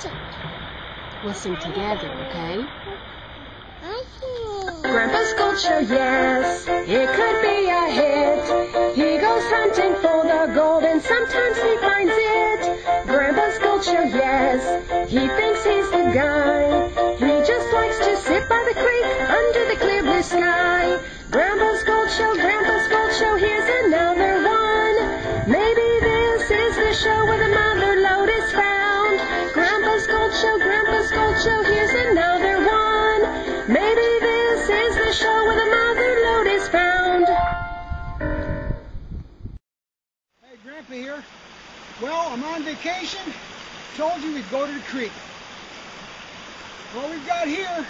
Listen. We'll sing together, okay? Grandpa's Gold Show, yes, it could be a hit. He goes hunting for the gold and sometimes he finds it. Grandpa's Gold Show, yes, he thinks he's the guy. He just likes to sit by the creek under the clear blue sky. Grandpa's Gold Show, here's another one. Maybe this is the show where the mother lode is found. Grandpa's Gold Show, here's another one. Maybe this is the show where the mother lode is found. Hey, Grandpa here. Well, I'm on vacation. Told you we'd go to the creek. What we've got here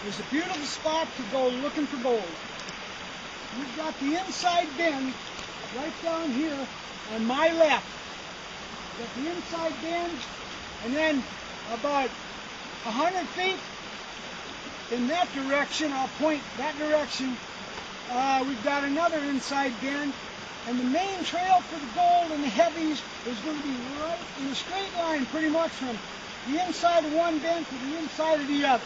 is a beautiful spot to go looking for gold. We've got the inside bend right down here on my left. We've got the inside bend, and then about 100 feet in that direction, I'll point that direction, we've got another inside bend, and the main trail for the gold and the heavies is going to be right in a straight line pretty much from the inside of one bend to the inside of the other.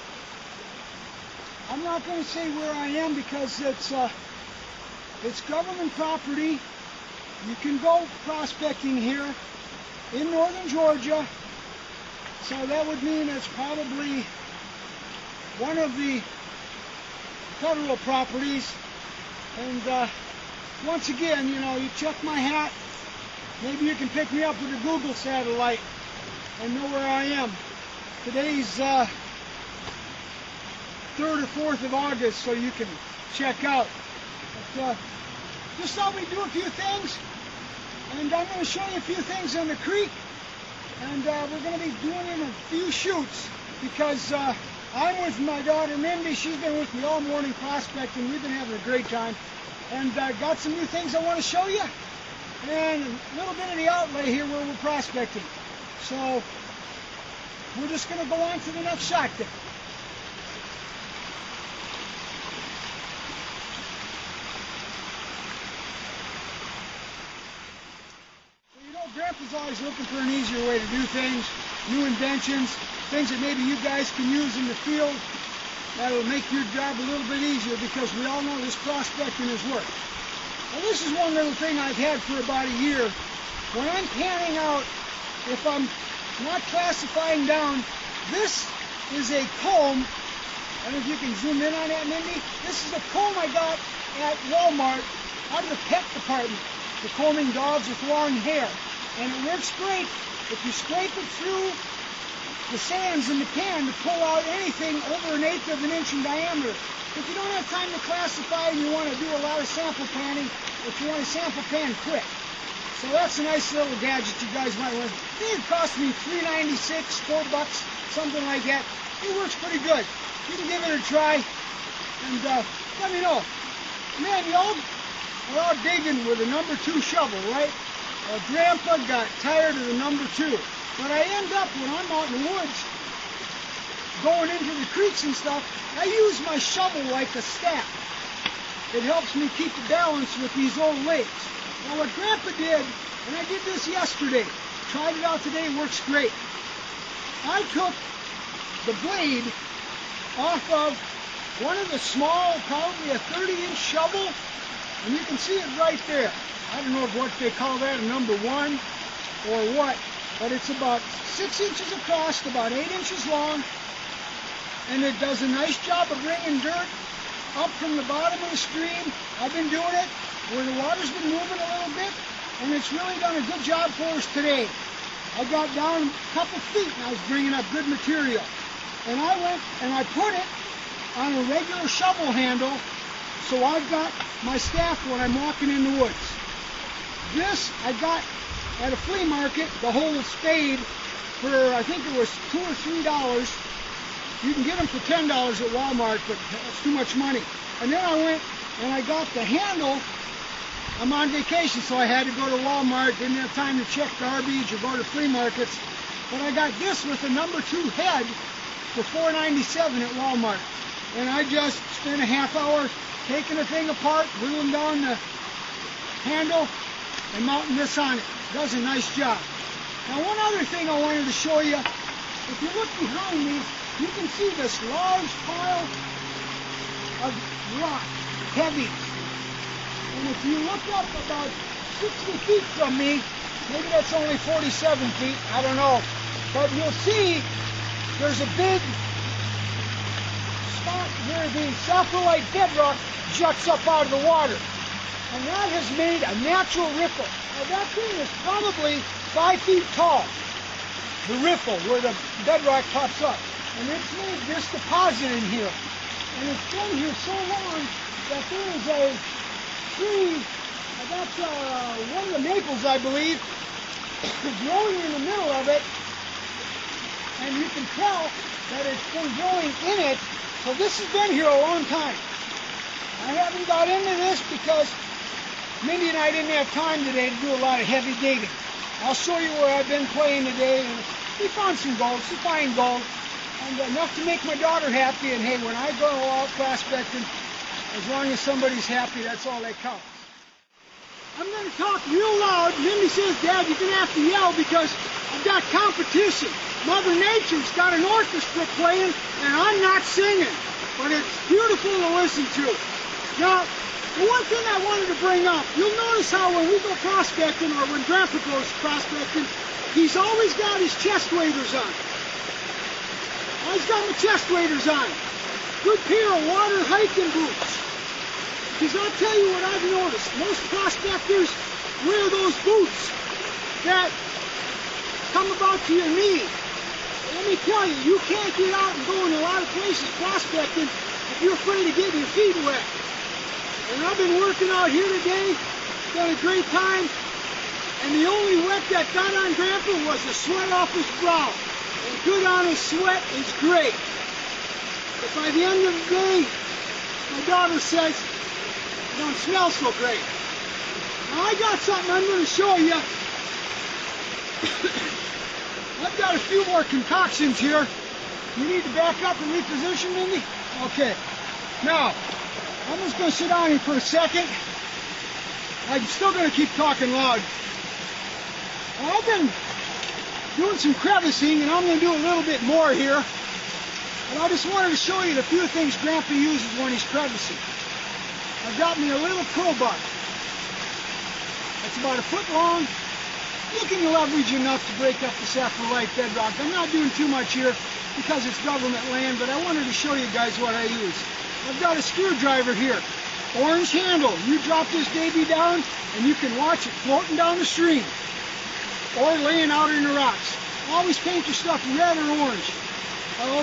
I'm not going to say where I am because it's government property. You can go prospecting here in northern Georgia, so that would mean it's probably one of the federal properties. And once again, you know, you check my hat, maybe you can pick me up with a Google satellite and know where I am. Today's 3rd or 4th of August, so you can check out. But, just thought we'd do a few things, and I'm going to show you a few things on the creek, and we're going to be doing in a few shoots, because I'm with my daughter Mindy. She's been with me all morning prospecting. We've been having a great time, and got some new things I want to show you, and a little bit of the outlay here where we're prospecting. So we're just going to go on to the next shot then. Grandpa's always looking for an easier way to do things, new inventions, things that maybe you guys can use in the field that'll make your job a little bit easier, because we all know this prospecting is work. Now, this is one little thing I've had for about a year. When I'm panning out, if I'm not classifying down, this is a comb. I don't know if you can zoom in on that, Mindy. This is a comb I got at Walmart out of the pet department for combing dogs with long hair. And it works great if you scrape it through the sands in the pan to pull out anything over 1/8 of an inch in diameter. If you don't have time to classify and you want to do a lot of sample panning, if you want to sample pan quick. So that's a nice little gadget you guys might want. I think it cost me $3.96, $4, something like that. It works pretty good. You can give it a try, and let me know. Man, y'all are all digging with a number 2 shovel, right? Grandpa got tired of the number 2. But I end up, when I'm out in the woods, going into the creeks and stuff, I use my shovel like a staff. It helps me keep the balance with these old legs. Now what Grandpa did, and I did this yesterday, tried it out today, works great. I took the blade off of one of the small, probably a 30-inch shovel, and you can see it right there. I don't know what they call that, a number 1 or what, but it's about 6 inches across, about 8 inches long, and it does a nice job of bringing dirt up from the bottom of the stream. I've been doing it where the water's been moving a little bit, and it's really done a good job for us today. I got down a couple feet and I was bringing up good material. And I went and I put it on a regular shovel handle, so I've got my staff when I'm walking in the woods. This I got at a flea market, the whole spade, for I think it was $2 or $3. You can get them for $10 at Walmart, but that's too much money. And then I went and I got the handle. I'm on vacation, so I had to go to Walmart, didn't have time to check garbage or go to flea markets. But I got this with the number 2 head for $4.97 at Walmart. And I just spent a half hour taking the thing apart, whittling down the handle, and mounting this on it. Does a nice job. Now one other thing I wanted to show you, if you look behind me, you can see this large pile of rock, heavy. And if you look up about 60 feet from me, maybe that's only 47 feet, I don't know, but you'll see there's a big spot where the saprolite bedrock juts up out of the water. And that has made a natural riffle. Now that thing is probably 5 feet tall, the riffle where the bedrock pops up. And it's made this deposit in here. And it's been here so long that there is a tree, that's one of the maples, I believe, growing in the middle of it. And you can tell that it's been growing in it. So this has been here a long time. I haven't got into this because Mindy and I didn't have time today to do a lot of heavy digging. I'll show you where I've been playing today. And we found some gold, some fine gold, and enough to make my daughter happy. And hey, when I go out prospecting, as long as somebody's happy, that's all that counts. I'm going to talk real loud. Mindy says, Dad, you're going to have to yell because I've got competition. Mother Nature's got an orchestra playing, and I'm not singing. But it's beautiful to listen to. Now, the one thing I wanted to bring up, you'll notice how when we go prospecting, or when Grandpa goes prospecting, he's always got his chest waders on. Always got my chest waders on. Good pair of water hiking boots. Because I'll tell you what I've noticed. Most prospectors wear those boots that come about to your knee. Let me tell you, you can't get out and go in a lot of places prospecting if you're afraid of getting your feet wet. And I've been working out here today, done a great time, and the only wet that got on Grandpa was the sweat off his brow. And good honest sweat is great. But by the end of the day, my daughter says, you don't smell so great. Now I got something I'm going to show you. I've got a few more concoctions here. You need to back up and reposition, Mindy? Okay. Now, I'm just going to sit down here for a second. I'm still going to keep talking loud. Well, I've been doing some crevicing, and I'm going to do a little bit more here. And I just wanted to show you the few things Grandpa uses when he's crevicing. I've got me a little crowbar. It's about 1 foot long. You can leverage enough to break up the saprolite bedrock. I'm not doing too much here because it's government land, but I wanted to show you guys what I use. I've got a screwdriver here, orange handle. You drop this baby down and you can watch it floating down the stream or laying out in the rocks. Always paint your stuff red or orange.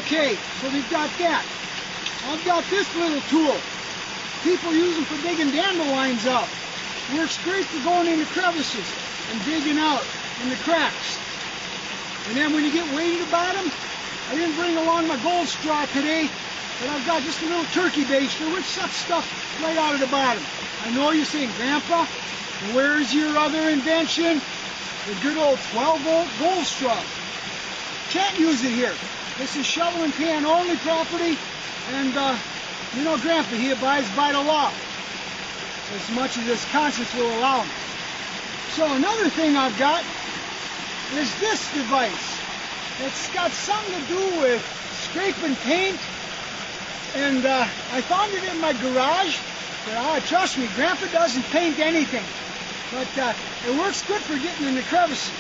Okay, so we've got that. I've got this little tool. People use them for digging dandelions out. Works great for going into crevices and digging out in the cracks. And then when you get way to the bottom, I didn't bring along my gold straw today, but I've got just a little turkey baster which sucks stuff right out of the bottom. I know you're saying, Grandpa, where's your other invention? The good old 12-volt gold straw. Can't use it here. This is shovel and pan only property, and you know Grandpa, he abides by the law as much as his conscience will allow him. So another thing I've got is this device. It's got something to do with scraping paint, and I found it in my garage. But trust me, Grandpa doesn't paint anything, but it works good for getting in the crevices.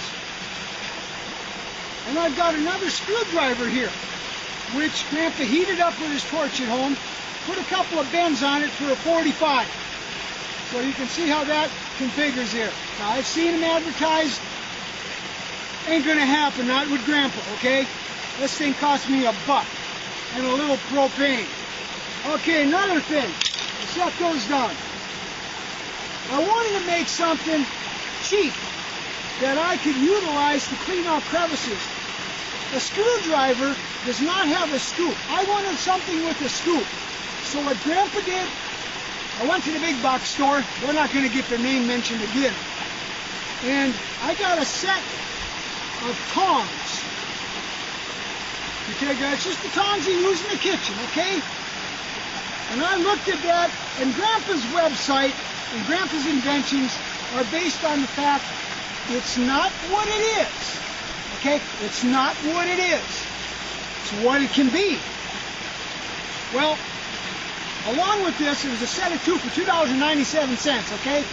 And I've got another screwdriver here, which Grandpa heated up with his torch at home, put a couple of bends on it for a 45. So you can see how that configures here. Now I've seen them advertised. Ain't gonna happen, not with Grandpa, okay? This thing cost me $1 and a little propane. Okay, another thing. Set those down. I wanted to make something cheap that I could utilize to clean out crevices. The screwdriver does not have a scoop. I wanted something with a scoop. So what Grandpa did, I went to the big box store. They're not going to get their name mentioned again. And I got a set of tongs. Okay, guys, just the tongs you use in the kitchen, okay? And I looked at that, and Grandpa's website and Grandpa's inventions are based on the fact it's not what it is. Okay? It's not what it is. It's what it can be. Well, along with this, it was a set of two for $2.97, okay?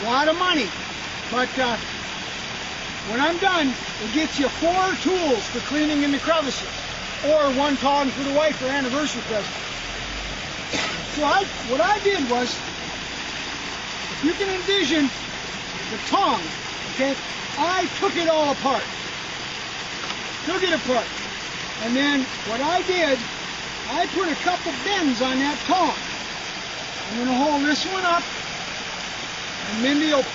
A lot of money. But when I'm done, it gets you 4 tools for cleaning in the crevices. Or 1 tong for the wife for anniversary present. So what I did was, if you can envision the tong, okay, I took it all apart. Took it apart. And then what I did, I put a couple bends on that tong. I'm going to hold this one up, and Mindy will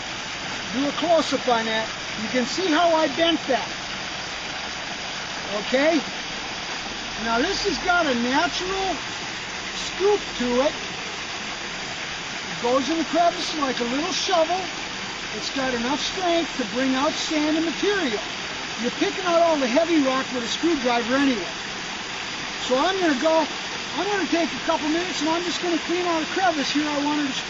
do a close-up on that. You can see how I bent that. Okay? Now this has got a natural scoop to it. It goes in the crevice like a little shovel. It's got enough strength to bring out sand and material. You're picking out all the heavy rock with a screwdriver anyway. So I'm going to take a couple minutes and I'm just going to clean out a crevice here I wanted to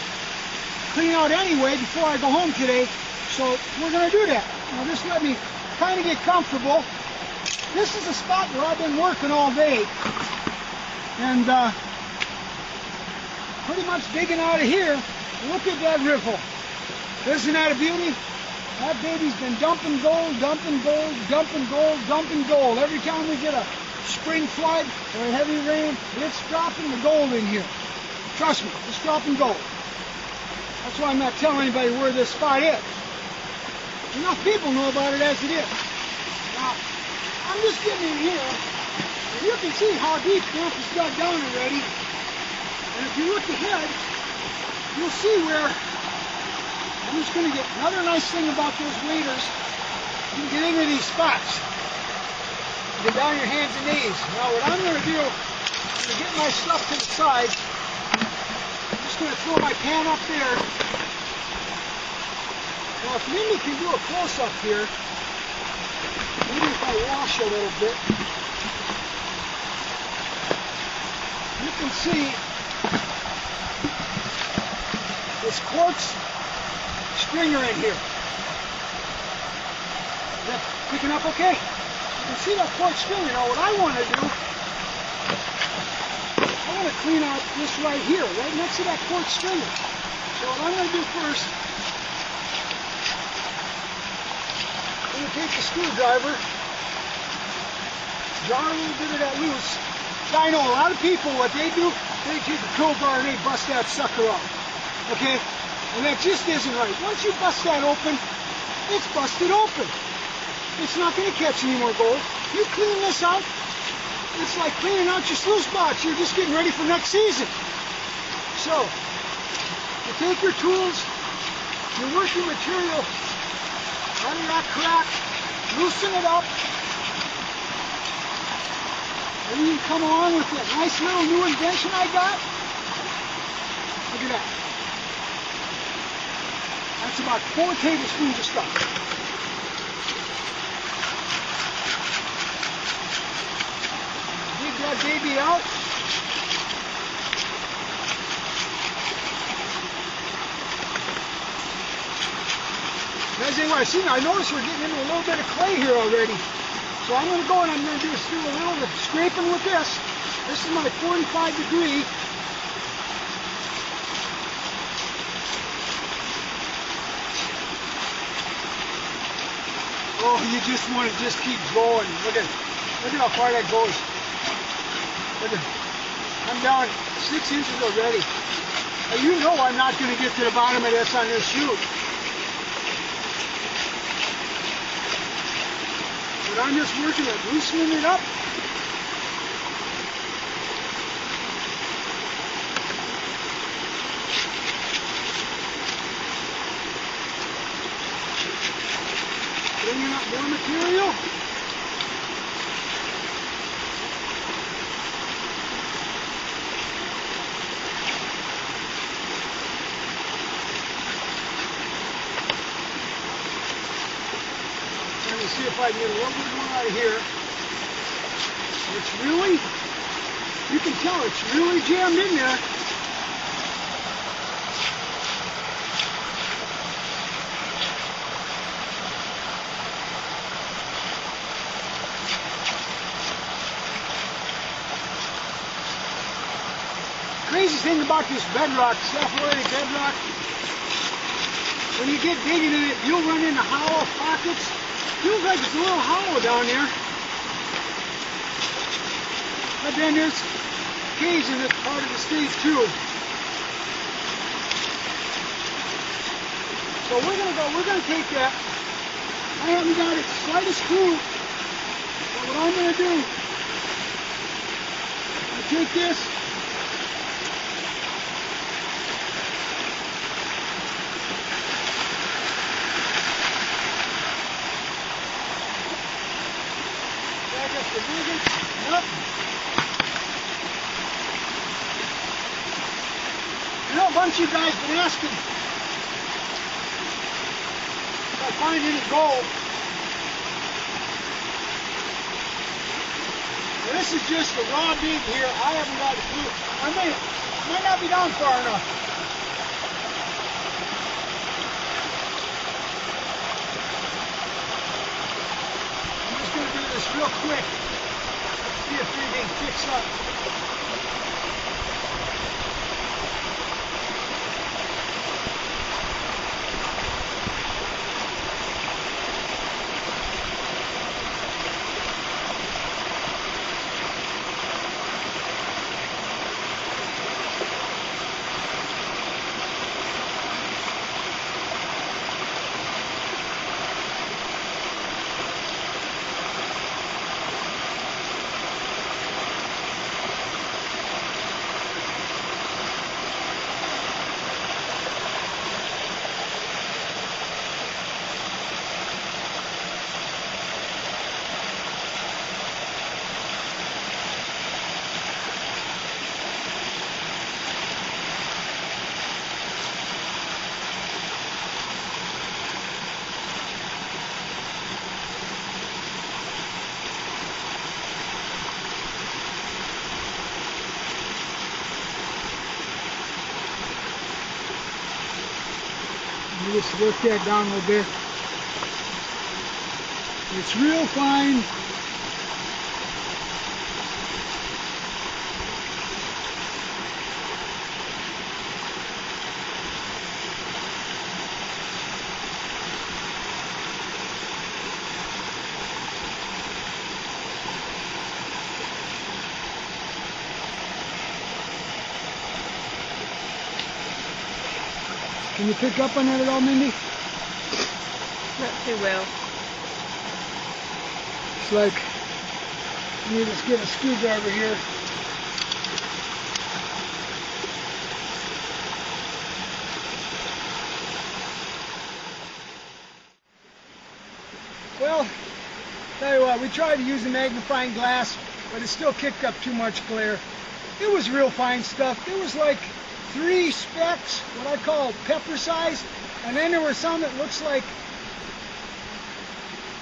clean out anyway before I go home today. So we're going to do that. Now just let me kind of get comfortable. This is a spot where I've been working all day. And pretty much digging out of here. Look at that riffle. Isn't that a beauty? That baby's been dumping gold, dumping gold, dumping gold, dumping gold. Every time we get a spring flood or a heavy rain, it's dropping the gold in here. Trust me, it's dropping gold. That's why I'm not telling anybody where this spot is. Enough people know about it as it is. Now, I'm just getting in here, and you can see how deep Grandpa's got down already. And if you look ahead, you'll see where I'm just going to get another nice thing about those waders. You can get into these spots. Get down your hands and knees. Now what I'm going to do, I'm going to get my stuff to the side. I'm just going to throw my pan up there. Now if Mindy can do a close-up here, maybe if I wash a little bit, you can see this quartz stringer in here. Is that picking up okay? You can see that quartz stringer. Now what I want to do, I want to clean out this right here, right next to that quartz stringer. So what I'm going to do first, I'm going to take the screwdriver, jar a little bit of that loose. Now, I know a lot of people, what they do, they take a crowbar and they bust that sucker off. Okay? And that just isn't right. Once you bust that open, it's busted open. It's not going to catch any more gold. You clean this out, it's like cleaning out your sluice box. You're just getting ready for next season. So, you take your tools, your working material, out of that crack, loosen it up, and you can come along with that nice little new invention I got. Look at that. That's about 4 tablespoons of stuff. Dig that baby out. I noticed we're getting into a little bit of clay here already. So I'm going to go and I'm going to do a little bit of scraping with this. This is my 45 degree. Oh, you just want to just keep going. Look at how far that goes. Look at, I'm down 6 inches already. Now, you know I'm not going to get to the bottom of this on this chute. But I'm just working at loosening it up. Bringing up more material. Let me see if I can get a little bit more out of here. It's really, you can tell it's really jammed in there. crazy thing about this bedrock, separated bedrock, when you get digging in it, you'll run into hollow pockets. Feels like it's a little hollow down there. But then there's caves in this part of the stage too. So we're gonna take that. I haven't got its slightest clue. But what I'm gonna do, I take this. Yep. I know a bunch of you guys have been asking if I find any gold. Well, this is just a raw dig here. I haven't got a clue. I might not be down far enough. I'm just going to do this real quick. See if anything picks up. Just work that down a little bit. It's real fine. Can you pick up on that at all, Mindy? Not too well. It's like, let me just get a screwdriver here. Well, tell you what, we tried to use a magnifying glass, but it still kicked up too much glare. It was real fine stuff. It was like 3 specks, what I call pepper size, and then there were some that looks like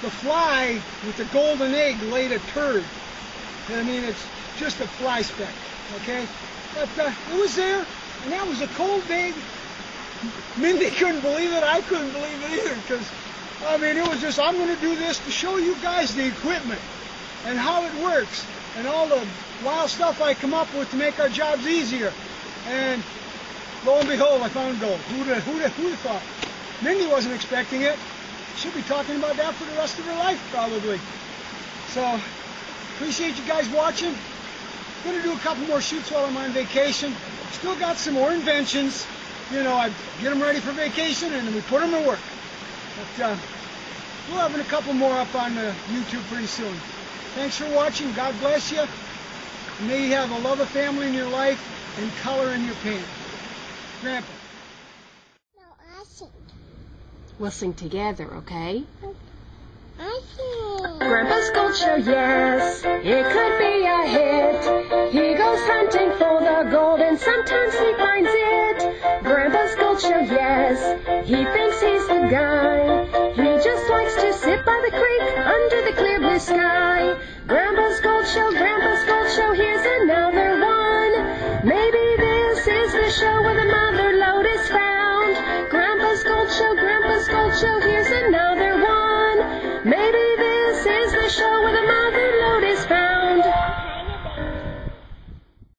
the fly with the golden egg laid a turd. I mean, it's just a fly speck, okay? But it was there, and that was a cold dig. Mindy couldn't believe it, I couldn't believe it either, because, I mean, it was just, I'm going to do this to show you guys the equipment and how it works, and all the wild stuff I come up with to make our jobs easier. And lo and behold, I found gold. Who'd have thought? Mindy wasn't expecting it. She'll be talking about that for the rest of her life, probably. So, appreciate you guys watching. Going to do a couple more shoots while I'm on vacation. Still got some more inventions. You know, I get them ready for vacation and then we put them to work. But we'll have a couple more up on YouTube pretty soon. Thanks for watching. God bless you. May you have a love of family in your life and color in your paint. Grandpa. No, I sing. We'll sing together, okay? I sing. Grandpa's Gold Show, yes, it could be a hit. He goes hunting for the gold and sometimes he finds it. Grandpa's Gold Show, yes, he thinks he's the guy. He just likes to sit by the creek under the clear blue sky. Grandpa's Gold Show.